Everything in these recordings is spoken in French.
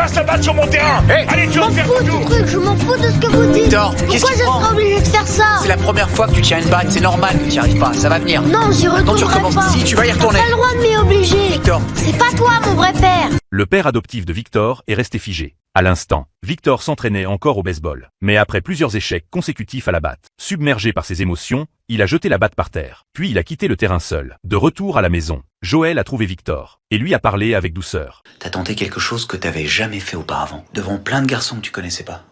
pas se battre sur mon terrain. Allez, tu Je vas m'en me faire fous tout. du truc, je m'en fous de ce que vous dites. Victor, qu'est-ce Pourquoi que je tu prends? serais obligé de faire ça? C'est la première fois que tu tiens une batte, c'est normal que tu n'y arrives pas, ça va venir. Non, j'y Quand tu retournerai recommences pas. ici, tu vas y retourner. T'as pas le droit de m'y obliger. Victor. C'est pas toi, mon vrai père. Le père adoptif de Victor est resté figé. À l'instant, Victor s'entraînait encore au baseball. Mais après plusieurs échecs consécutifs à la batte, submergé par ses émotions, il a jeté la batte par terre. Puis il a quitté le terrain seul. De retour à la maison, Joël a trouvé Victor et lui a parlé avec douceur. T'as tenté quelque chose que t'avais jamais fait auparavant, devant plein de garçons que tu connaissais pas.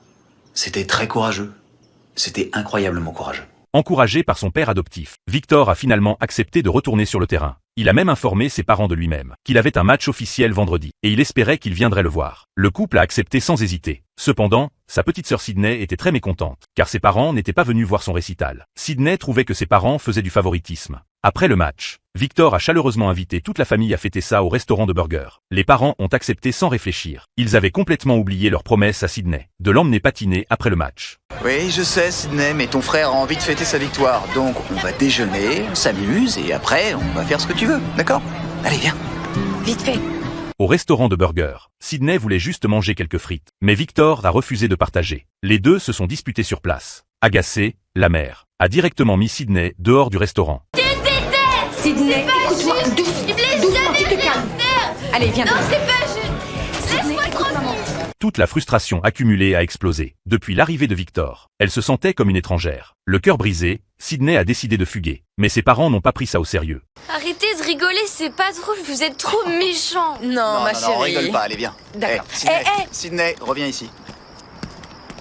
C'était très courageux. C'était incroyablement courageux. Encouragé par son père adoptif, Victor a finalement accepté de retourner sur le terrain. Il a même informé ses parents de lui-même, qu'il avait un match officiel vendredi, et il espérait qu'ils viendraient le voir. Le couple a accepté sans hésiter. Cependant, sa petite sœur Sydney était très mécontente, car ses parents n'étaient pas venus voir son récital. Sydney trouvait que ses parents faisaient du favoritisme. Après le match, Victor a chaleureusement invité toute la famille à fêter ça au restaurant de burgers. Les parents ont accepté sans réfléchir. Ils avaient complètement oublié leur promesse à Sydney, de l'emmener patiner après le match. Oui, je sais, Sydney, mais ton frère a envie de fêter sa victoire. Donc, on va déjeuner, on s'amuse, et après, on va faire ce que tu veux, d'accord? Allez, viens. Vite fait. Au restaurant de burgers, Sydney voulait juste manger quelques frites, mais Victor a refusé de partager. Les deux se sont disputés sur place. Agacée, la mère a directement mis Sydney dehors du restaurant. Sydney, écoute-moi, doucement, tu te calmes. Allez, viens. Non, c'est pas juste. Laisse-moi tranquille. Toute la frustration accumulée a explosé. Depuis l'arrivée de Victor, elle se sentait comme une étrangère. Le cœur brisé, Sydney a décidé de fuguer. Mais ses parents n'ont pas pris ça au sérieux. Arrêtez de rigoler, c'est pas drôle, vous êtes trop méchants. Non, ma non, chérie. rigole pas, allez, viens. D'accord. Sydney, Eh, eh. Sydney, reviens ici.